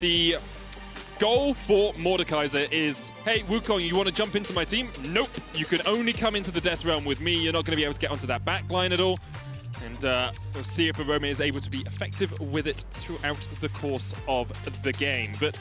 The goal for Mordekaiser is, hey, Wukong, you want to jump into my team? Nope. You can only come into the Death Realm with me. You're not going to be able to get onto that back line at all. And we'll see if Aroma is able to be effective with it throughout the course of the game. But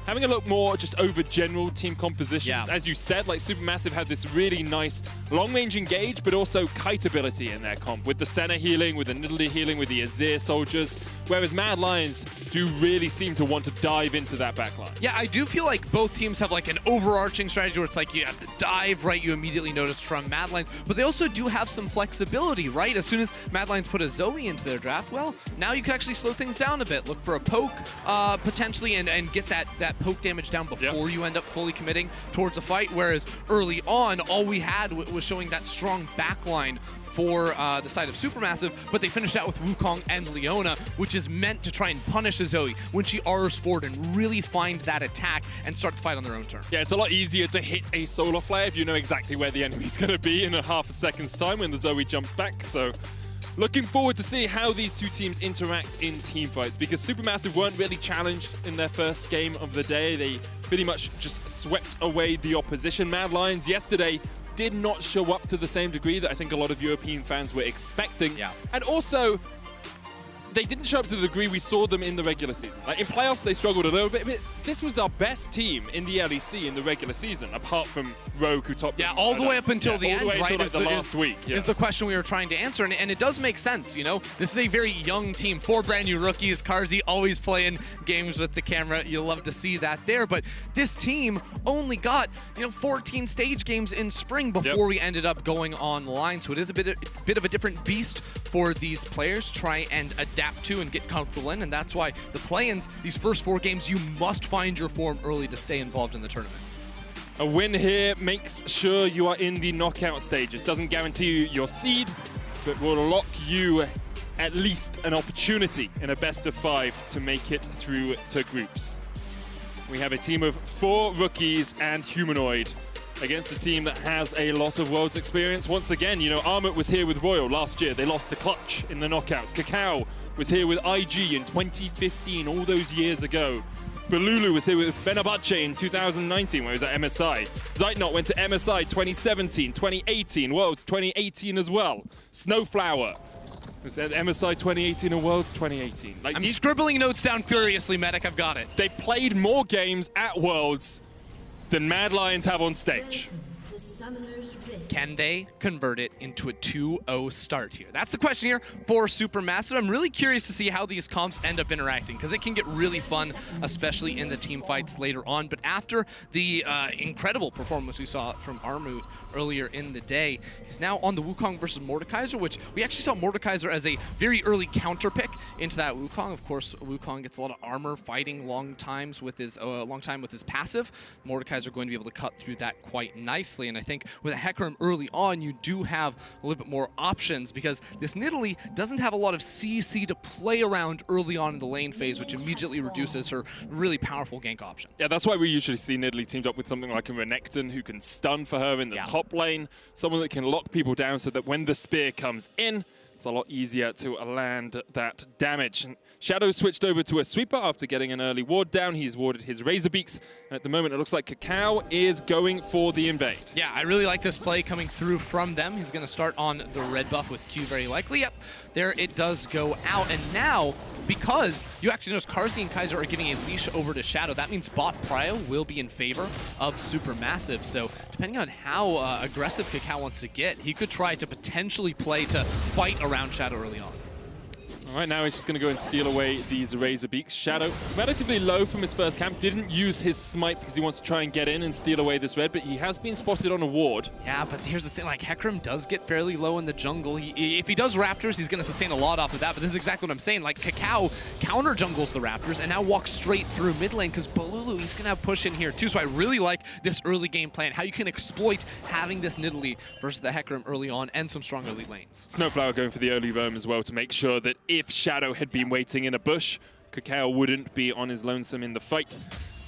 having a look more just over general team compositions, as you said, like Supermassive had this really nice long-range engage, but also kite ability in their comp, with the Senna healing, with the Nidalee healing, with the Azir soldiers, whereas Mad Lions do really seem to want to dive into that backline. Yeah, I do feel like both teams have like an overarching strategy where it's like you have the dive, right? You immediately notice from Mad Lions, but they also do have some flexibility, right? As soon as Mad Lions put a Zoe into their draft, well, now you can actually slow things down a bit. Look for a poke, potentially, and get that poke damage down before you end up fully committing towards a fight, whereas early on, all we had was showing that strong backline for the side of Supermassive, but they finished out with Wukong and Leona, which is meant to try and punish a Zoe when she R's forward and really find that attack and start the fight on their own terms. Yeah, it's a lot easier to hit a solar flare if you know exactly where the enemy's going to be in a half a second's time when the Zoe jumps back. So looking forward to see how these two teams interact in team fights, because Supermassive weren't really challenged in their first game of the day. They pretty much just swept away the opposition. Mad Lions yesterday did not show up to the same degree that I think a lot of European fans were expecting. And also, they didn't show up to the degree we saw them in the regular season. Like in playoffs, they struggled a little bit, but this was our best team in the LEC in the regular season, apart from Rogue, who topped them. All the way up until the end, right? Until like the last week. Is the question we were trying to answer, and it does make sense, you know? This is a very young team, 4 brand new rookies. Karzi always playing games with the camera. You'll love to see that there, but this team only got, 14 stage games in spring before we ended up going online, so it is a bit of a different beast for these players to try and adapt to and get comfortable in, and that's why the play-ins, these first 4 games, you must find your form early to stay involved in the tournament. A win here makes sure you are in the knockout stages. Doesn't guarantee you your seed, but will lock you at least an opportunity in a best of 5 to make it through to groups. We have a team of 4 rookies and Humanoid against a team that has a lot of Worlds experience. Once again, Armut was here with Royal last year. They lost the clutch in the knockouts. Kakao was here with IG in 2015, all those years ago. Balulu was here with Fenerbahce in 2019, where he was at MSI. Zeitnot went to MSI 2017, 2018, Worlds 2018 as well. Snowflower was at MSI 2018 and Worlds 2018. Like, I'm scribbling notes down furiously, Medic, I've got it. They played more games at Worlds than Mad Lions have on stage. Can they convert it into a 2-0 start here? That's the question here for Supermassive. I'm really curious to see how these comps end up interacting, because it can get really fun, especially in the team fights later on. But after the incredible performance we saw from Armut earlier in the day, he's now on the Wukong versus Mordekaiser, which we actually saw Mordekaiser as a very early counter pick into that Wukong. Of course, Wukong gets a lot of armor fighting long time with his passive. Mordekaiser going to be able to cut through that quite nicely, and I think with a Hecarim early on, you do have a little bit more options, because this Nidalee doesn't have a lot of CC to play around early on in the lane phase, which immediately reduces her really powerful gank option. Yeah, that's why we usually see Nidalee teamed up with something like a Renekton who can stun for her in the top lane, someone that can lock people down so that when the spear comes in, it's a lot easier to land that damage. Shadow switched over to a sweeper after getting an early ward down. He's warded his Razorbeaks. And at the moment, it looks like Kakao is going for the invade. Yeah, I really like this play coming through from them. He's going to start on the red buff with Q very likely. Yep, there it does go out. And now, because you actually notice Karzi and Kaiser are giving a leash over to Shadow, that means bot prio will be in favor of Supermassive. So depending on how aggressive Kakao wants to get, he could try to potentially play to fight around Shadow early on. All right, now he's just going to go and steal away these Razorbeaks. Shadow, relatively low from his first camp, didn't use his smite because he wants to try and get in and steal away this red, but he has been spotted on a ward. Yeah, but here's the thing, like Hecarim does get fairly low in the jungle. If he does Raptors, he's going to sustain a lot off of that, but this is exactly what I'm saying. Like Kakao counter jungles the Raptors and now walks straight through mid lane, because Balulu, he's going to have push in here too. So I really like this early game plan, how you can exploit having this Nidalee versus the Hecarim early on and some strong early lanes. Snowflower going for the early roam as well to make sure that if Shadow had been waiting in a bush, Kakao wouldn't be on his lonesome in the fight.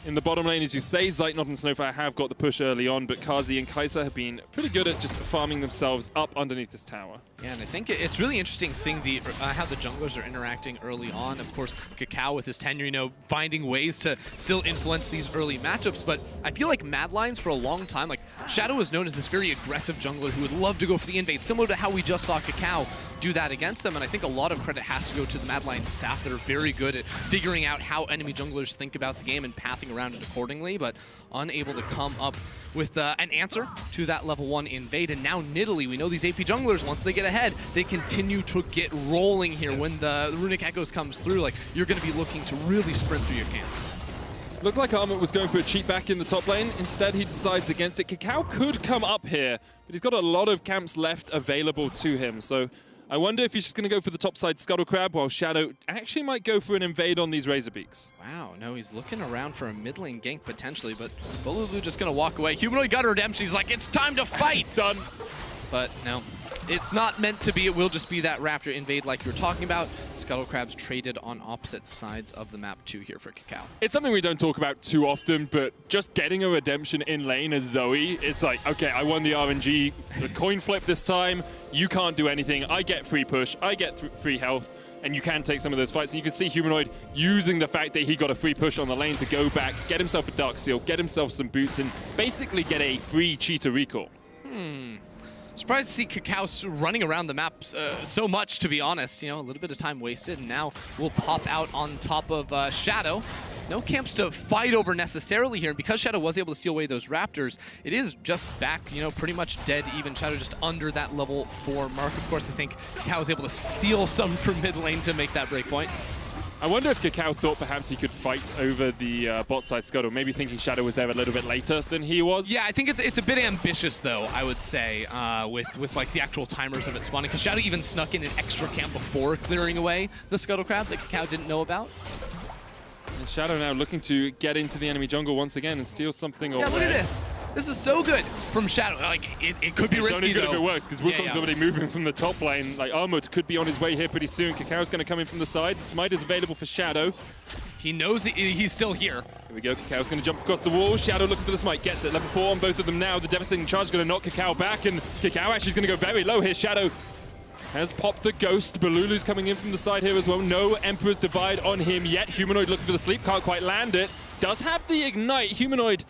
In the bottom lane, as you say, Zeitnot and Snowfire have got the push early on, but Kazi and Kai'Sa have been pretty good at just farming themselves up underneath this tower. Yeah, and I think it's really interesting seeing how the junglers are interacting early on. Of course, Kakao with his tenure, you know, finding ways to still influence these early matchups, but I feel like Mad Lions for a long time, like Shadow was known as this very aggressive jungler who would love to go for the invade, similar to how we just saw Kakao do that against them, and I think a lot of credit has to go to the Mad Lions staff that are very good at figuring out how enemy junglers think about the game and pathing around it accordingly, but unable to come up with an answer to that level 1 invade. And now Nidalee, we know these AP junglers, once they get ahead, they continue to get rolling here. When the Runic Echoes comes through, like, you're going to be looking to really sprint through your camps. Looked like Armut was going for a cheat back in the top lane. Instead, he decides against it. Kakao could come up here, but he's got a lot of camps left available to him. So I wonder if he's just going to go for the topside Scuttle Crab, while Shadow actually might go for an invade on these Razorbeaks. Wow, no, he's looking around for a mid lane gank potentially, but Bolulu just going to walk away. Humanoid got redemption. He's like, it's time to fight! It's done. But no, it's not meant to be. It will just be that Raptor invade like you were talking about. Scuttle Crabs traded on opposite sides of the map too here for Kakao. It's something we don't talk about too often, but just getting a redemption in lane as Zoe, it's like, okay, I won the RNG, the coin flip this time, you can't do anything, I get free push, I get free health, and you can take some of those fights. And you can see Humanoid using the fact that he got a free push on the lane to go back, get himself a Dark Seal, get himself some boots, and basically get a free cheetah recall. Surprised to see Kakao running around the map so much, to be honest. You know, a little bit of time wasted, and now we'll pop out on top of Shadow. No camps to fight over necessarily here, and because Shadow was able to steal away those Raptors, it is just back, you know, pretty much dead even. Shadow just under that level 4 mark. Of course, I think Kakao was able to steal some from mid lane to make that breakpoint. I wonder if Kakao thought perhaps he could fight over the bot side Scuttle, maybe thinking Shadow was there a little bit later than he was. Yeah, I think it's a bit ambitious, though, I would say, with like the actual timers of it spawning, because Shadow even snuck in an extra camp before clearing away the Scuttle Crab that Kakao didn't know about. And Shadow now looking to get into the enemy jungle once again and steal something away. Yeah, look at this. This is so good from Shadow. Like, it could be risky, It's only good though. if it works, because Wukong's already moving from the top lane. Like, Armut could be on his way here pretty soon. Kakao's going to come in from the side. The smite is available for Shadow. He knows that he's still here. Here we go. Kakao's going to jump across the wall. Shadow looking for the smite. Gets it. Level 4 on both of them now. The devastating charge is going to knock Kakao back, and Kakao actually is going to go very low here. Shadow has popped the ghost. Balulu's coming in from the side here as well. No Emperor's Divide on him yet. Humanoid looking for the sleep. Can't quite land it. Does have the ignite. Humanoid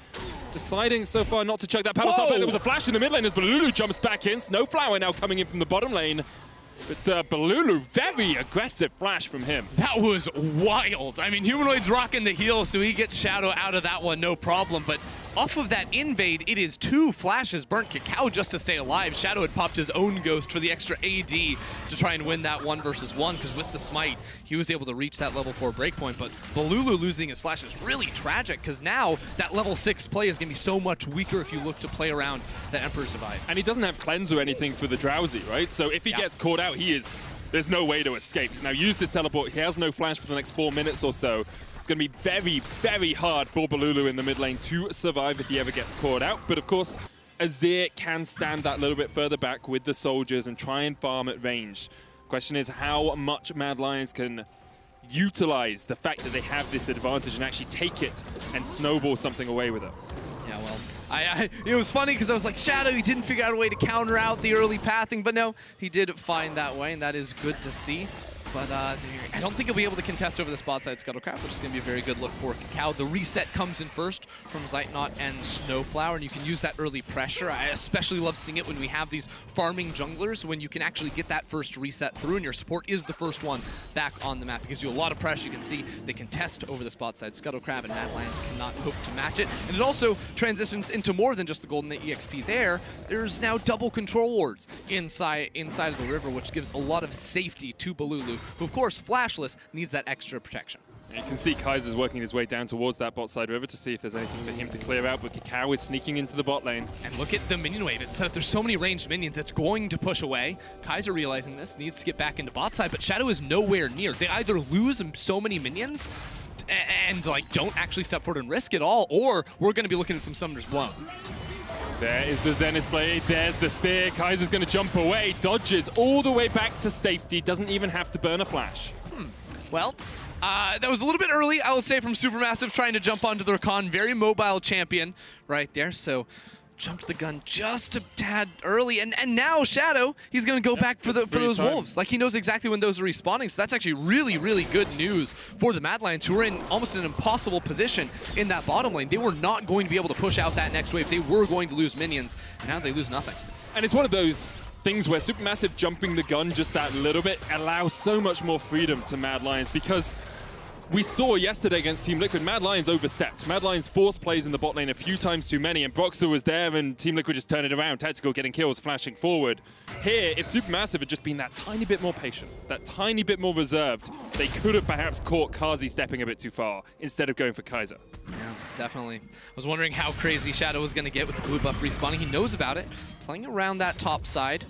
deciding so far not to chuck that paddle. There was a flash in the mid lane as Balulu jumps back in. Snowflower now coming in from the bottom lane. But Balulu, very aggressive flash from him. That was wild. I mean, Humanoid's rocking the heel, so he gets Shadow out of that one, no problem. But off of that invade, it is 2 flashes burnt Kakao just to stay alive. Shadow had popped his own ghost for the extra AD to try and win that 1 versus 1, because with the smite, he was able to reach that level 4 breakpoint. But Balulu losing his flash is really tragic, because now that level 6 play is going to be so much weaker if you look to play around the Emperor's Divide. And he doesn't have cleanse or anything for the Drowsy, right? So if he gets caught out, there's no way to escape. He's now used his teleport. He has no flash for the next 4 minutes or so. It's going to be very, very hard for Balulu in the mid lane to survive if he ever gets caught out. But of course, Azir can stand that little bit further back with the soldiers and try and farm at range. Question is how much Mad Lions can utilize the fact that they have this advantage and actually take it and snowball something away with it. Yeah, well, it was funny because I was like, Shadow, he didn't figure out a way to counter out the early pathing, but no, he did find that way, and that is good to see. But I don't think he'll be able to contest over the spot side Scuttle Crab, which is going to be a very good look for Kakao. The reset comes in first from Zeitnot and Snowflower, and you can use that early pressure. I especially love seeing it when we have these farming junglers, when you can actually get that first reset through, and your support is the first one back on the map. It gives you a lot of pressure. You can see they contest over the spot side Scuttle Crab, and Mad Lions cannot hope to match it. And it also transitions into more than just the Golden EXP there. There's now double control wards inside of the river, which gives a lot of safety to Balulu, who of course, flashless, needs that extra protection. You can see Kaiser's working his way down towards that bot side river to see if there's anything for him to clear out, but Kakao is sneaking into the bot lane. And look at the minion wave. It's there's so many ranged minions, it's going to push away. Kaiser realizing this, needs to get back into bot side, but Shadow is nowhere near. They either lose so many minions and like don't actually step forward and risk it all, or we're going to be looking at some Summoner's Blown. There is the Zenith Blade, there's the spear. Kaiser's going to jump away, dodges all the way back to safety, doesn't even have to burn a flash. Well, That was a little bit early, I will say, from Supermassive trying to jump onto the Rakan. Very mobile champion right there. So jumped the gun just a tad early, and now Shadow, he's going to go back for those wolves. Like, he knows exactly when those are respawning, so that's actually really, really good news for the Mad Lions, who are in almost an impossible position in that bottom lane. They were not going to be able to push out that next wave. They were going to lose minions. Now they lose nothing. And it's one of those things where Supermassive jumping the gun just that little bit allows so much more freedom to Mad Lions, because we saw yesterday against Team Liquid, Mad Lions overstepped. Mad Lions forced plays in the bot lane a few times too many, and Broxer was there, and Team Liquid just turned it around. Tactical getting kills, flashing forward. Here, if Supermassive had just been that tiny bit more patient, that tiny bit more reserved, they could have perhaps caught Kazi stepping a bit too far instead of going for Kaiser. Yeah, definitely. I was wondering how crazy Shadow was going to get with the blue buff respawning. He knows about it, playing around that top side.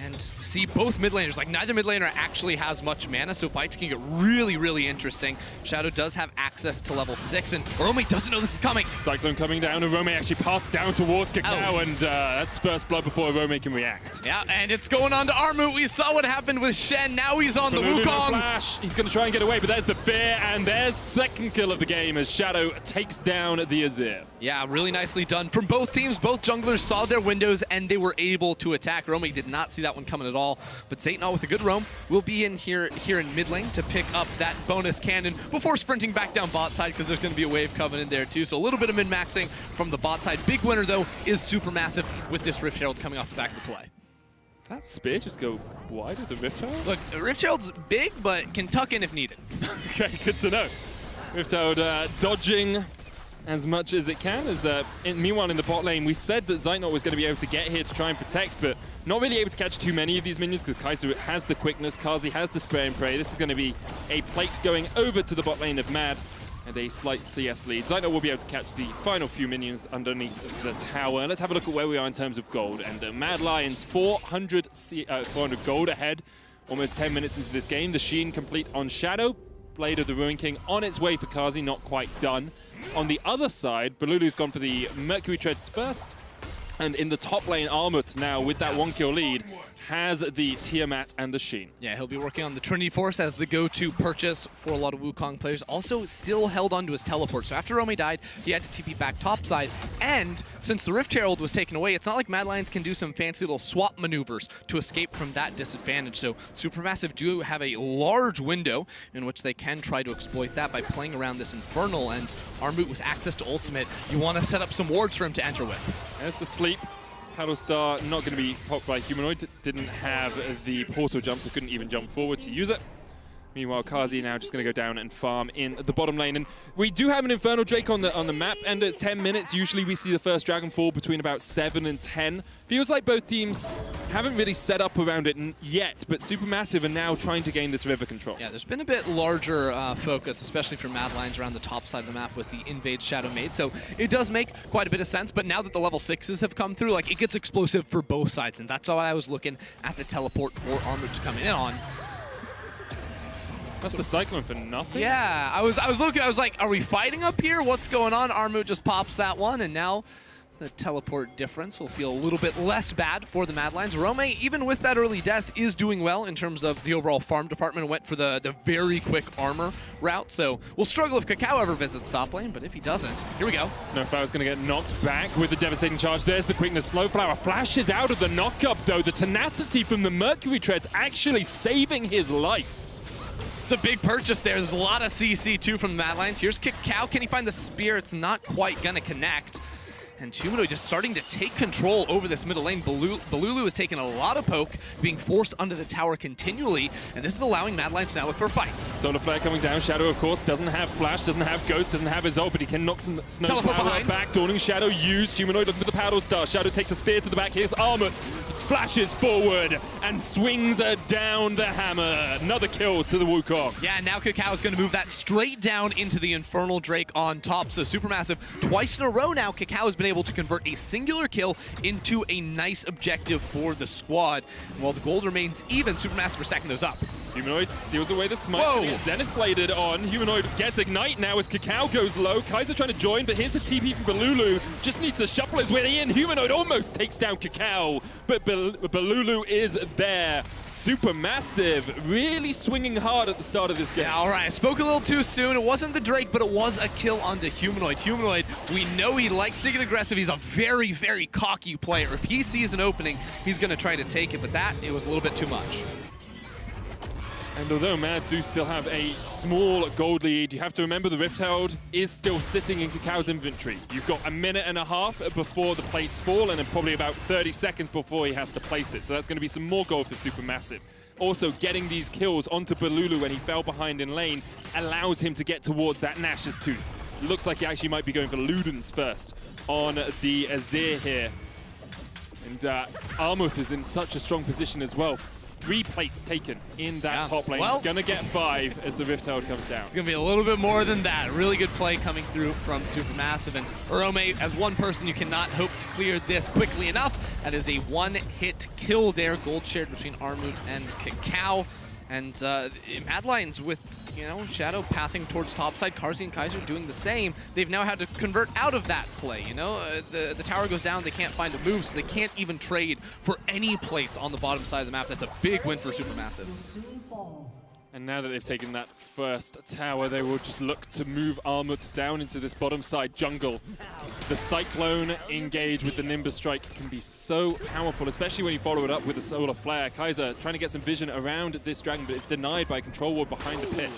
And see both mid laners, like neither mid laner actually has much mana, so fights can get really, really interesting. Shadow does have access to level 6, and Rome doesn't know this is coming. Cyclone coming down, and Rome actually paths down towards Cacao, and that's first blood before Rome can react. Yeah, and it's going on to Armut. We saw what happened with Shen. Now he's on the Wukong. Flash. He's going to try and get away, but there's the fear, and there's second kill of the game as Shadow takes down the Azir. Yeah, really nicely done from both teams. Both junglers saw their windows, and they were able to attack. Rome did not see that one coming at all, but Zaytnot with a good roam will be in here in mid lane to pick up that bonus cannon before sprinting back down bot side, because there's going to be a wave coming in there too. So a little bit of min-maxing from the bot side. Big winner though is Supermassive with this Rift Herald coming off the back of the play. That spear just go wide with the Rift Herald? Look, Rift Herald's big, but can tuck in if needed. Okay, good to know. Rift Herald dodging as much as it can. Meanwhile, in the bot lane, we said that Zaytnot was going to be able to get here to try and protect, but not really able to catch too many of these minions because Kaiser has the quickness, Kazi has the spray and pray. This is going to be a plate going over to the bot lane of Mad, and a slight CS lead. Zaytnot will be able to catch the final few minions underneath the tower. Let's have a look at where we are in terms of gold. And Mad Lions, 400 gold ahead, almost 10 minutes into this game. The Sheen complete on Shadow. Blade of the Ruin King on its way for Kazi, not quite done. On the other side, Balulu's gone for the Mercury Treads first. And in the top lane, Armut now, with that 1-kill lead, has the Tiamat and the Sheen. Yeah, he'll be working on the Trinity Force as the go-to purchase for a lot of Wukong players. Also, still held onto his teleport. So after Rome died, he had to TP back topside. And since the Rift Herald was taken away, it's not like Mad Lions can do some fancy little swap maneuvers to escape from that disadvantage. So Supermassive do have a large window in which they can try to exploit that by playing around this Infernal, and Armut with access to ultimate, you want to set up some wards for him to enter with. There's the sleep. Paddle Star not going to be popped by Humanoid. Didn't have the portal jump, so couldn't even jump forward to use it. Meanwhile, Kazi now just going to go down and farm in the bottom lane. And we do have an Infernal Drake on the map, and it's 10 minutes. Usually we see the first dragon fall between about 7 and 10. Feels like both teams haven't really set up around it yet, but Supermassive are now trying to gain this river control. Yeah, there's been a bit larger focus, especially for Mad Lions around the top side of the map with the Invade Shadow Maid. So it does make quite a bit of sense, but now that the level 6s have come through, like, it gets explosive for both sides, and that's why I was looking at the teleport for Armut to come in on. That's the Cyclone for nothing? Yeah, I was looking, I was like, are we fighting up here? What's going on? Armut just pops that one, and now the teleport difference will feel a little bit less bad for the Mad Lions. Rome, even with that early death, is doing well in terms of the overall farm department and went for the very quick armor route. So we'll struggle if Cacao ever visits top lane, but if he doesn't, here we go. Snowflower's going to get knocked back with the devastating charge. There's the quickness. Slowflower flashes out of the knockup, though. The tenacity from the Mercury Treads actually saving his life. It's a big purchase there. There's a lot of CC too from the Mad Lions. Here's Cacao. Can he find the spear? It's not quite going to connect. And Humanoid just starting to take control over this middle lane. Balulu is taking a lot of poke, being forced under the tower continually, and this is allowing Mad Lions to now look for a fight. Solar Flare coming down. Shadow, of course, doesn't have Flash, doesn't have Ghost, doesn't have his ult, but he can knock Snowflower back. Dawning Shadow used. Humanoid looking for the Paddle Star. Shadow takes the spear to the back. Here's Armut. Flashes forward and swings down the hammer. Another kill to the Wukong. Yeah, now Cacao is going to move that straight down into the Infernal Drake on top. So Supermassive, twice in a row now, Cacao has been able to convert a singular kill into a nice objective for the squad. And while the gold remains even, Supermassive are stacking those up. Humanoid steals away the smite. Zenith bladed on. Humanoid gets Ignite now as Cacao goes low. Kaiser trying to join, but here's the TP from Balulu. Just needs to shuffle his way in. Humanoid almost takes down Cacao, but Balulu is there. Supermassive really swinging hard at the start of this game. Yeah, all right, I spoke a little too soon. It wasn't the Drake, but it was a kill onto Humanoid. Humanoid, we know he likes to get aggressive. He's a very, very cocky player. If he sees an opening, he's going to try to take it, but it was a little bit too much. And although Mad do still have a small gold lead, you have to remember the Rift Herald is still sitting in Kakal's inventory. You've got a minute and a half before the plates fall, and then probably about 30 seconds before he has to place it. So that's going to be some more gold for Supermassive. Also, getting these kills onto Balulu when he fell behind in lane allows him to get towards that Nash's Tooth. Looks like he actually might be going for Ludens first on the Azir here. And Armuth is in such a strong position as well. 3 plates taken in that top lane. Well, gonna get 5 as the Rift Herald comes down. It's gonna be a little bit more than that. Really good play coming through from Supermassive. And Arome, as one person, you cannot hope to clear this quickly enough. That is a 1-hit kill there. Gold shared between Armut and Kakao. And Mad Lions with, Shadow pathing towards topside, Carzzy and Kaiser doing the same. They've now had to convert out of that play, The tower goes down, they can't find a move, so they can't even trade for any plates on the bottom side of the map. That's a big win for Supermassive. And now that they've taken that first tower, they will just look to move Armut down into this bottom side jungle. The Cyclone engage with the Nimbus Strike can be so powerful, especially when you follow it up with the Solar Flare. Kaiser trying to get some vision around this dragon, but it's denied by Control Ward behind the pit.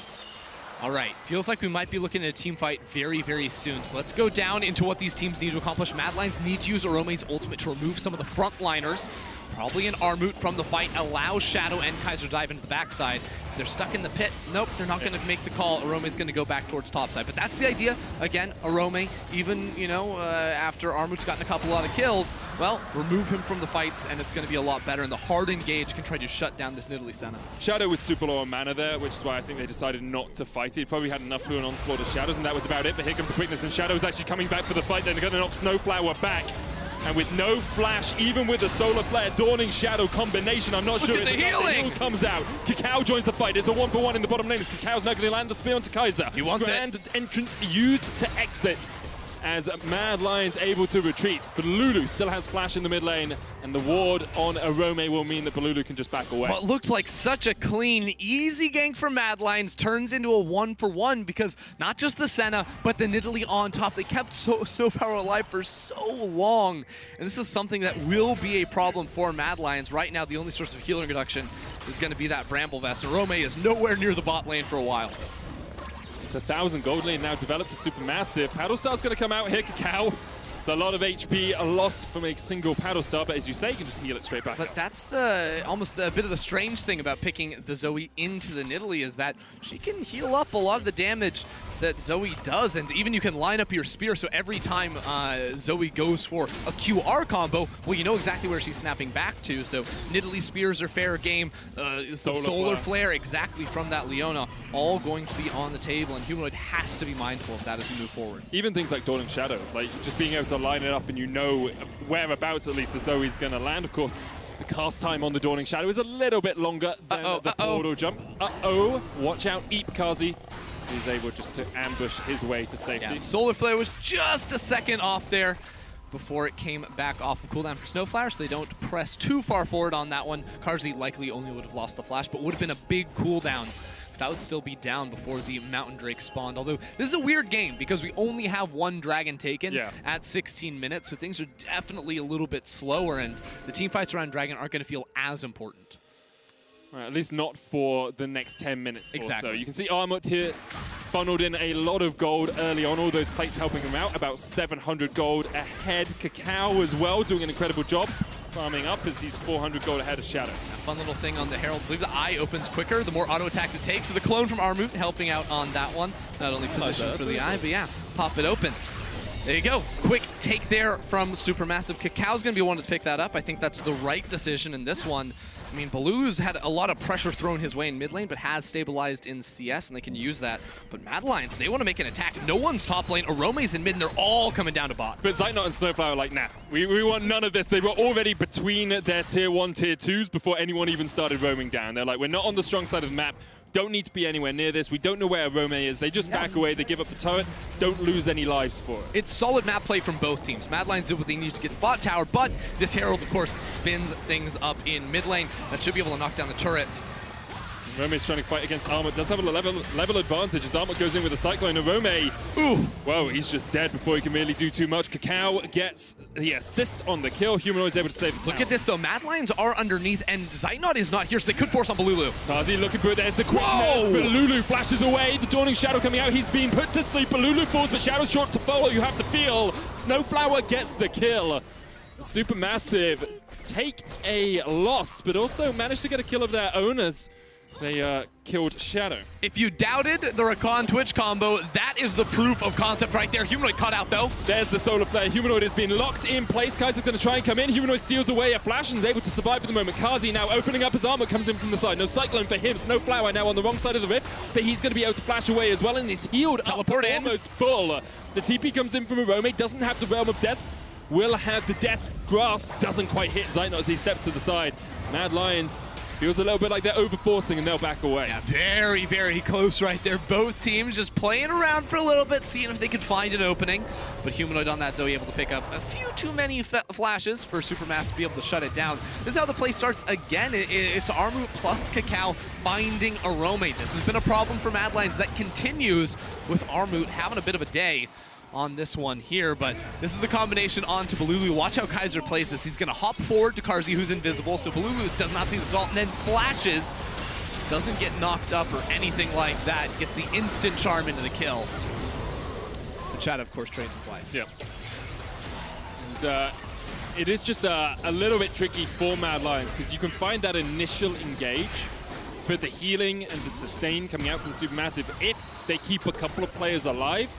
All right, feels like we might be looking at a team fight very, very soon. So let's go down into what these teams need to accomplish. Mad Lions need to use Arome's ultimate to remove some of the frontliners. Probably an Armut from the fight, allows Shadow and Kaiser to dive into the backside. They're stuck in the pit. Nope, they're not going to make the call. Arome's going to go back towards topside. But that's the idea. Again, Arome, even, after Armut's gotten a lot of kills, well, remove him from the fights, and it's going to be a lot better. And the hard engage can try to shut down this Nidalee Senna. Shadow was super low on mana there, which is why I think they decided not to fight it. He probably had enough to an onslaught of Shadows, and that was about it. But here comes the quickness, and Shadow's actually coming back for the fight. They're going to knock Snowflower back. And with no flash, even with the Solar Flare, Dawning Shadow combination, I'm not sure it's the healing. Heal comes out. Kakao joins the fight. It's a 1-for-1 in the bottom lane. Kakao's now going to land the spear onto Kaiser. He wants Grand entrance used to exit as Mad Lions able to retreat. But Balulu still has flash in the mid lane, and the ward on Arome will mean that Balulu can just back away. What looked like such a clean, easy gank for Mad Lions turns into a 1-for-1 because not just the Senna, but the Nidalee on top. They kept Snowflower alive for so long, and this is something that will be a problem for Mad Lions. Right now, the only source of healing reduction is going to be that Bramble Vest, and Arome is nowhere near the bot lane for a while. It's 1,000 gold lane now developed for Supermassive. Paddle Star's going to come out here, Kakao. It's a lot of HP lost from a single Paddle Star, but as you say, you can just heal it straight back. But that's almost a bit of the strange thing about picking the Zoe into the Nidalee is that she can heal up a lot of the damage that Zoe does, and even you can line up your spear, so every time Zoe goes for a QR combo, well, you know exactly where she's snapping back to, so Nidalee spears are fair game, Solar Flare exactly from that Leona, all going to be on the table, and Humanoid has to be mindful of that as we move forward. Even things like Dawning Shadow, like just being able to line it up and you know whereabouts at least that Zoe's going to land. Of course, the cast time on the Dawning Shadow is a little bit longer than the portal jump. Watch out, Eep Carzzy. He's able just to ambush his way to safety. Yeah, Solar Flare was just a second off there before it came back off of cooldown for Snowflower, so they don't press too far forward on that one. Carzzy likely only would have lost the flash, but would have been a big cooldown, because that would still be down before the Mountain Drake spawned. Although, this is a weird game, because we only have one dragon taken at 16 minutes, so things are definitely a little bit slower, and the team fights around dragon aren't going to feel as important. Right, at least not for the next 10 minutes or so. You can see Armut here funneled in a lot of gold early on, all those plates helping him out, about 700 gold ahead. Kakao as well, doing an incredible job, farming up as he's 400 gold ahead of Shadow. A fun little thing on the Herald, I believe the eye opens quicker, the more auto attacks it takes, so the clone from Armut helping out on that one. Not only positioned for the eye, but yeah, pop it open. There you go. Quick take there from Supermassive. Kakao's going to be one to pick that up. I think that's the right decision in this one. I mean, Balulu's had a lot of pressure thrown his way in mid lane, but has stabilized in CS, and they can use that. But Mad Lions, they want to make an attack. No one's top lane. Arome's in mid, and they're all coming down to bot. But Zeitnot and Snowflower are like, nah, we want none of this. They were already between their tier 1, tier 2s before anyone even started roaming down. They're like, we're not on the strong side of the map. don't need to be anywhere near this. We don't know where Rome is. They just back away. They give up the turret. Don't lose any lives for it. It's solid map play from both teams. Mad Lions did what they need to get the bot tower, but this Herald, of course, spins things up in mid lane. That should be able to knock down the turret. Rome's trying to fight against Armut. Does have a level advantage as Armut goes in with a Cyclone. And Rome, ooh, whoa, he's just dead before he can really do too much. Cacao gets the assist on the kill. Humanoid's able to save the tower. Look at this, though. Mad Lions are underneath, and Zeitnot is not here, so they could force on Balulu. Kazi looking for it. There's the quickness, but Lulu flashes away. The Dawning Shadow coming out. He's being put to sleep. Balulu falls, but Shadow's short to follow. You have to feel. Snowflower gets the kill. Supermassive take a loss, but also managed to get a kill of their owners. They killed Shadow. If you doubted the Rakan Twitch combo, that is the proof of concept right there. Humanoid caught out, though. There's the solar flare. Humanoid has been locked in place. Kaiser's going to try and come in. Humanoid steals away a flash and is able to survive for the moment. Kazi now opening up his armor, comes in from the side. No Cyclone for him. Snowflower now on the wrong side of the rift, but he's going to be able to flash away as well, and he's healed Teleport up to in. Almost full. The TP comes in from Arome. Doesn't have the Realm of Death. Will have the Death's Grasp. Doesn't quite hit Zeitnot as he steps to the side. Mad Lions feels a little bit like they're overforcing and they'll back away. Yeah, very, very close right there. Both teams just playing around for a little bit, seeing if they could find an opening. But Humanoid on that Zoe able to pick up a few too many flashes for Supermassive to be able to shut it down. This is how the play starts again. It's Armut plus Cacao finding Arome. This has been a problem for Mad Lions that continues with Armut having a bit of a day on this one here, but this is the combination onto Balulu. Watch how Kaiser plays this. He's gonna hop forward to Karzi, who's invisible, so Balulu does not see the salt, and then flashes. Doesn't get knocked up or anything like that. Gets the instant charm into the kill. The chat, of course, trades his life. Yeah. And it is just a little bit tricky for Mad Lions, because you can find that initial engage, but the healing and the sustain coming out from Supermassive, if they keep a couple of players alive,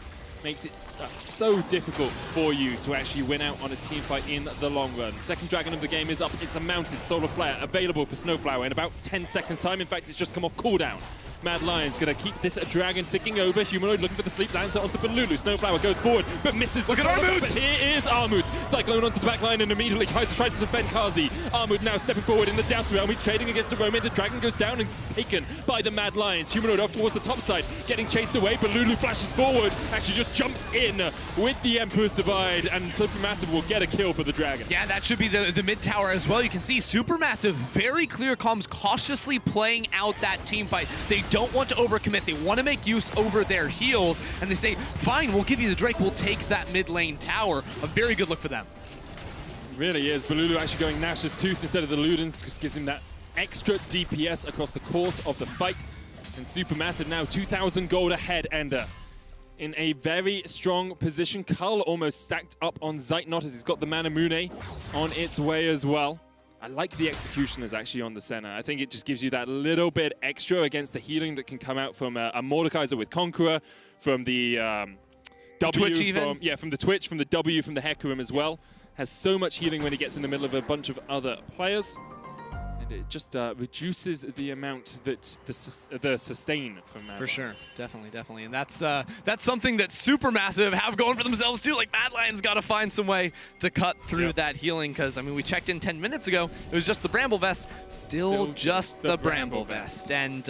makes it so difficult for you to actually win out on a team fight in the long run. Second dragon of the game is up. It's a mounted solar flare available for Snowflower in about 10 seconds time. In fact, it's just come off cooldown. Mad Lions gonna keep this dragon ticking over. Humanoid looking for the sleep, lands it onto Balulu. Snowflower goes forward, but misses. Look at Armut! But here is Armut. Cyclone onto the back line, and immediately Kaiser tries to defend Kazi. Armut now stepping forward in the Death Realm. He's trading against the Roman. The dragon goes down and is taken by the Mad Lions. Humanoid off towards the top side, getting chased away. Balulu flashes forward, actually just jumps in with the Emperor's Divide, and Supermassive will get a kill for the dragon. Yeah, that should be the mid tower as well. You can see Supermassive, very clear comms, cautiously playing out that team fight. They don't want to overcommit. They want to make use over their heals, and they say, fine, we'll give you the Drake. We'll take that mid lane tower. A very good look for them. It really is. Balulu actually going Nash's Tooth instead of the Ludens, just gives him that extra DPS across the course of the fight. And Supermassive now 2,000 gold ahead, and in a very strong position. Cull almost stacked up on Zeitnot as he's got the Manamune on its way as well. I like the Executioners actually on the center. I think it just gives you that little bit extra against the healing that can come out from a Mordekaiser with Conqueror, from the W, Twitch even? from the Twitch, from the W, from the Hecarim as well. Has so much healing when he gets in the middle of a bunch of other players. And it just reduces the amount that the sustain from Mad Lions. For sure, definitely. And that's something that Supermassive have going for themselves too. Like, Mad Lions got to find some way to cut through that healing, because, I mean, we checked in 10 minutes ago. It was just the Bramble Vest, still just the Bramble Vest. And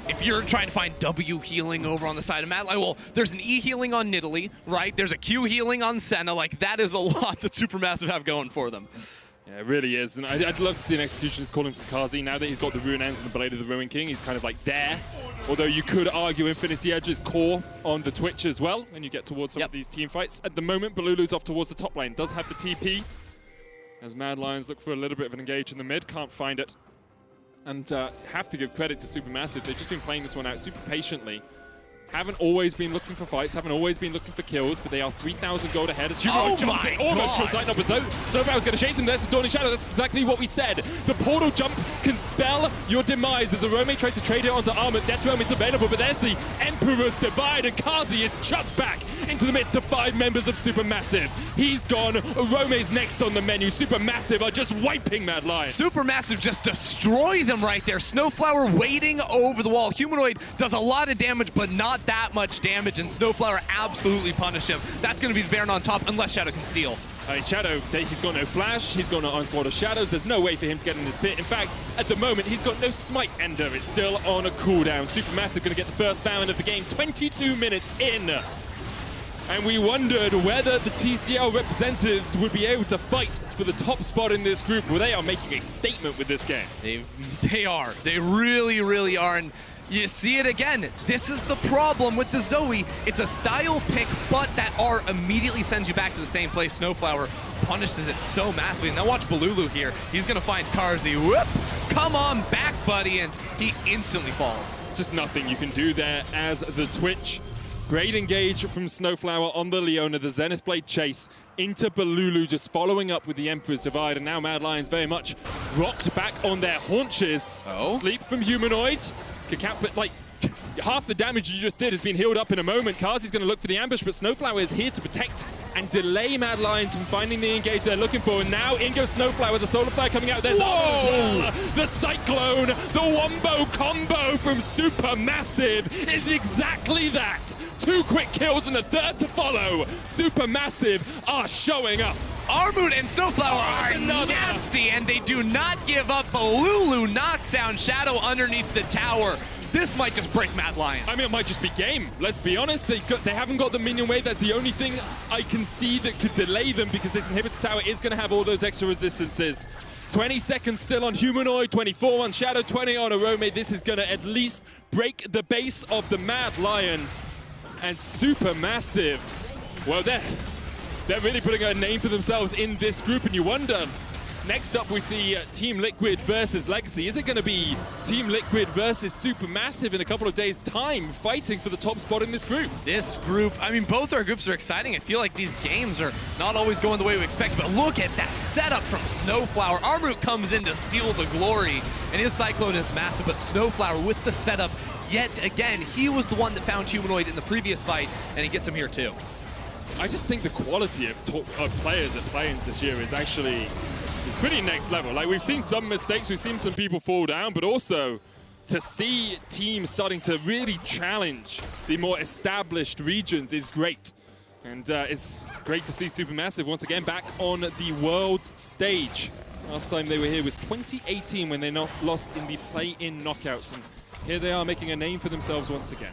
if you're trying to find W healing over on the side of Mad Lions, well, there's an E healing on Nidalee, right? There's a Q healing on Senna. Like, that is a lot that Supermassive have going for them. Yeah, it really is, and I'd love to see an Executioner's calling for Kazi. Now that he's got the Rune Ends and the Blade of the Ruin King, he's kind of like there. Although you could argue Infinity Edge is core on the Twitch as well when you get towards some of these team fights. At the moment, Balulu's off towards the top lane. Does have the TP, as Mad Lions look for a little bit of an engage in the mid. Can't find it. And have to give credit to Supermassive. They've just been playing this one out super patiently. Haven't always been looking for fights, haven't always been looking for kills, but they are 3,000 gold ahead. As Humanoid jumps in, almost kills Zeitnot, but Snowflower's going to chase him. There's the Dawning Shadow. That's exactly what we said. The portal jump can spell your demise as Arome tries to trade it onto Armut. Death Realm is available, but there's the Emperor's Divide, and Kazi is chucked back into the midst of 5 members of Supermassive. He's gone. Arome's next on the menu. Supermassive are just wiping Mad Lions. Supermassive just destroy them right there. Snowflower waiting over the wall. Humanoid does a lot of damage, but not that much damage, and Snowflower absolutely punished him. That's going to be the Baron on top, unless Shadow can steal. Shadow, he's got no flash, he's got no onslaught of shadows, there's no way for him to get in this pit. In fact, at the moment, he's got no smite ender, it's still on a cooldown. Supermassive gonna get the first bound of the game, 22 minutes in. And we wondered whether the TCL representatives would be able to fight for the top spot in this group, where they are making a statement with this game. They are. They really, really are. And you see it again. This is the problem with the Zoe. It's a style pick, but that R immediately sends you back to the same place. Snowflower punishes it so massively. And now watch Balulu here. He's going to find Karzi. Whoop! Come on back, buddy. And he instantly falls. It's just nothing you can do there as the Twitch. Great engage from Snowflower on the Leona, the Zenith Blade chase into Balulu, just following up with the Emperor's Divide, and now Mad Lions very much rocked back on their haunches. Oh. Sleep from Humanoid. Cacao, but like, half the damage you just did has been healed up in a moment. Karzi's going to look for the ambush, but Snowflower is here to protect and delay Mad Lions from finding the engage they're looking for. And now in goes Snowflower, the Solar Flare coming out. There's the Cyclone, the Wombo combo from Supermassive is exactly that. 2 quick kills and a third to follow. Supermassive are showing up. Armut and Snowflower are nasty, and they do not give up. Balulu knocks down Shadow underneath the tower. This might just break Mad Lions. I mean, it might just be game. Let's be honest. They haven't got the minion wave. That's the only thing I can see that could delay them, because this inhibitor tower is going to have all those extra resistances. 20 seconds still on Humanoid, 24 on Shadow, 20 on Arome. This is going to at least break the base of the Mad Lions. And Supermassive, well, they're really putting a name for themselves in this group, and you wonder, next up we see Team Liquid versus Legacy. Is it going to be Team Liquid versus Supermassive in a couple of days' time, fighting for the top spot in this group? This group, I mean, both our groups are exciting. I feel like these games are not always going the way we expect, but look at that setup from Snowflower. Armut comes in to steal the glory, and his Cyclone is massive, but Snowflower with the setup, yet again, he was the one that found Humanoid in the previous fight, and he gets him here too. I just think the quality of players at play-ins this year is pretty next level. Like, we've seen some mistakes, we've seen some people fall down, but also to see teams starting to really challenge the more established regions is great. And it's great to see Supermassive once again back on the world's stage. Last time they were here was 2018 when they lost in the play-in knockouts. And here they are making a name for themselves once again.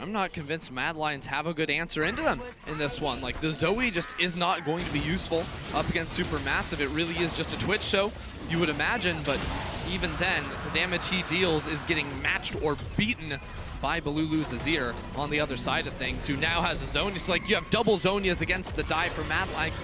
I'm not convinced Mad Lions have a good answer into them in this one. Like, the Zoe just is not going to be useful up against Supermassive. It really is just a Twitch show, you would imagine, but even then, the damage he deals is getting matched or beaten by Balulu's Azir on the other side of things, who now has a Zhonya. So, like, you have double Zhonyas against the dive for Mad Lions.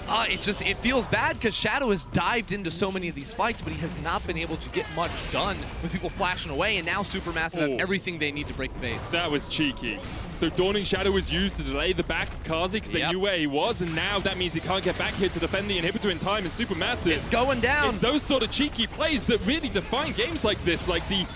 It feels bad because Shadow has dived into so many of these fights, but he has not been able to get much done with people flashing away, and now Supermassive have everything they need to break the base. That was cheeky. So Dawning Shadow was used to delay the back of Karzi because they knew where he was, and now that means he can't get back here to defend the inhibitor in time, and Supermassive. It's going down. It's those sort of cheeky plays that really define games like this, like the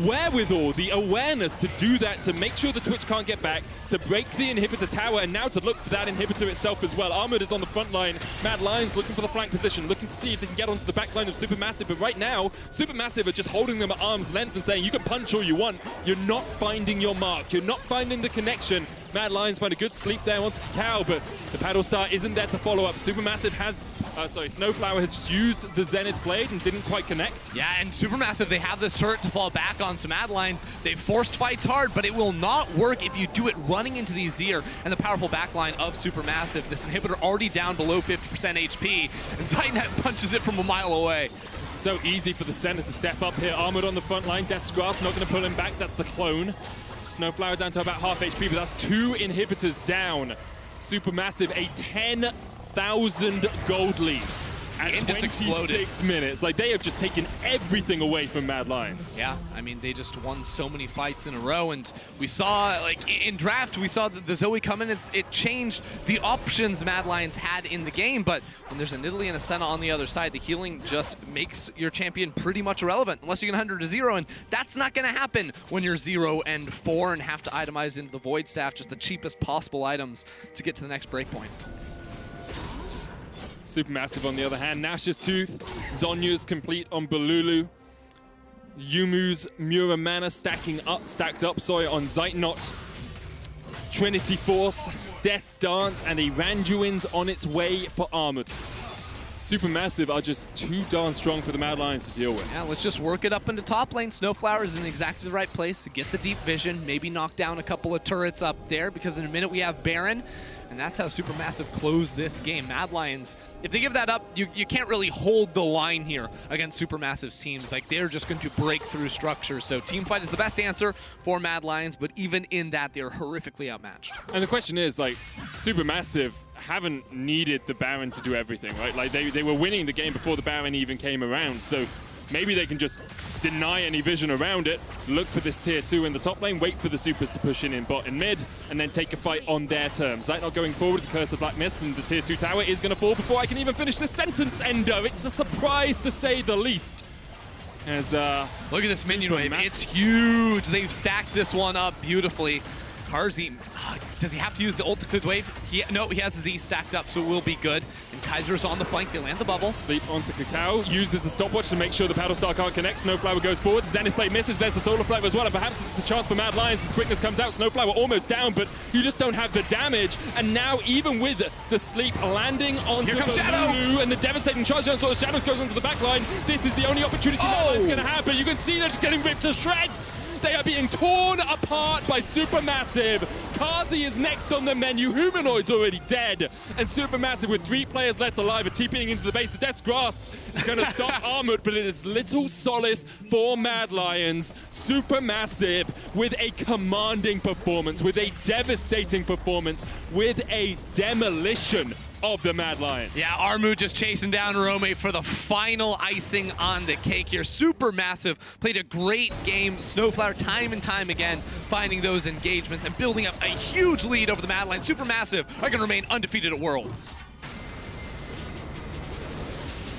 wherewithal, the awareness to do that, to make sure the Twitch can't get back, to break the inhibitor tower, and now to look for that inhibitor itself as well. Armut is on the front line. Mad Lions looking for the flank position, looking to see if they can get onto the back line of Supermassive, but right now, Supermassive are just holding them at arm's length and saying, you can punch all you want, you're not finding your mark, you're not finding the connection. Mad Lions find a good sleep there onto Cacao, but the paddle star isn't there to follow up. Supermassive has, Snowflower has just used the Zenith Blade and didn't quite connect. Yeah, and Supermassive, they have this turret to fall back on some Mad Lions. They've forced fights hard, but it will not work if you do it running into the Azir and the powerful backline of Supermassive. This inhibitor already down below 50% HP, and Zaytnet punches it from a mile away. So easy for the center to step up here. Armut on the front line. Death's Grasp not going to pull him back. That's the clone. Snowflower down to about half HP, but that's 2 inhibitors down. Supermassive, a 10,000 gold lead at 26 minutes. Like, they have just taken everything away from Mad Lions. Yeah, I mean, they just won so many fights in a row, and we saw, like, in draft, we saw the Zoe come in. It changed the options Mad Lions had in the game, but when there's a Nidalee and a Senna on the other side, the healing just makes your champion pretty much irrelevant, unless you can 100 to 0, and that's not going to happen when you're 0 and 4 and have to itemize into the Void Staff, just the cheapest possible items to get to the next breakpoint. Supermassive on the other hand, Nash's Tooth, Zhonya's complete on Balulu, Yumu's Muramana stacked up on Zeitnot, Trinity Force Death's Dance, and a Randuin's on its way for Armored. Supermassive are just too darn strong for the Mad Lions to deal with. Yeah, let's just work it up into top lane. Snowflower is in exactly the right place to get the deep vision, maybe knock down a couple of turrets up there, because in a minute we have Baron, and that's how Supermassive close this game. Mad Lions, if they give that up, you can't really hold the line here against Supermassive's team. Like, they're just going to break through structure. So teamfight is the best answer for Mad Lions, but even in that, they're horrifically outmatched. And the question is, like, Supermassive haven't needed the Baron to do everything, right? Like, they were winning the game before the Baron even came around, so maybe they can just deny any vision around it, look for this tier 2 in the top lane, wait for the supers to push in bot and mid, and then take a fight on their terms. Right, not going forward, the Curse of Black Mist, and the tier 2 tower is going to fall before I can even finish this sentence, Endo. It's a surprise, to say the least. As, look at this minion wave. It's huge. They've stacked this one up beautifully. Karzi, does he have to use the ult wave? No, he has his E stacked up, so it will be good. And Kaiser's on the flank. They land the bubble. Sleep onto Cacao, uses the stopwatch to make sure the Paddle Star can't connect. Snowflower goes forward. Zenith Blade misses. There's the Solar Flavor as well. And perhaps it's the chance for Mad Lions. The quickness comes out. Snowflower almost down, but you just don't have the damage. And now, even with the Sleep landing onto the Lulu and the devastating charge down, so the Shadows goes onto the back line, this is the only opportunity Mad Lions going to have. But you can see they're just getting ripped to shreds. They are being torn apart by Supermassive. Kazi is next on the menu. Humanoid's already dead. And Supermassive, with 3 players left alive, are TPing into the base. The Death's Grasp is going to stop Armored, but it is little solace for Mad Lions. Supermassive with a commanding performance, with a devastating performance, with a demolition of the Mad Lions. Yeah, Armu just chasing down Rome for the final icing on the cake here. Supermassive played a great game. Snowflower time and time again finding those engagements and building up a huge lead over the Mad Lions. Supermassive are going to remain undefeated at Worlds.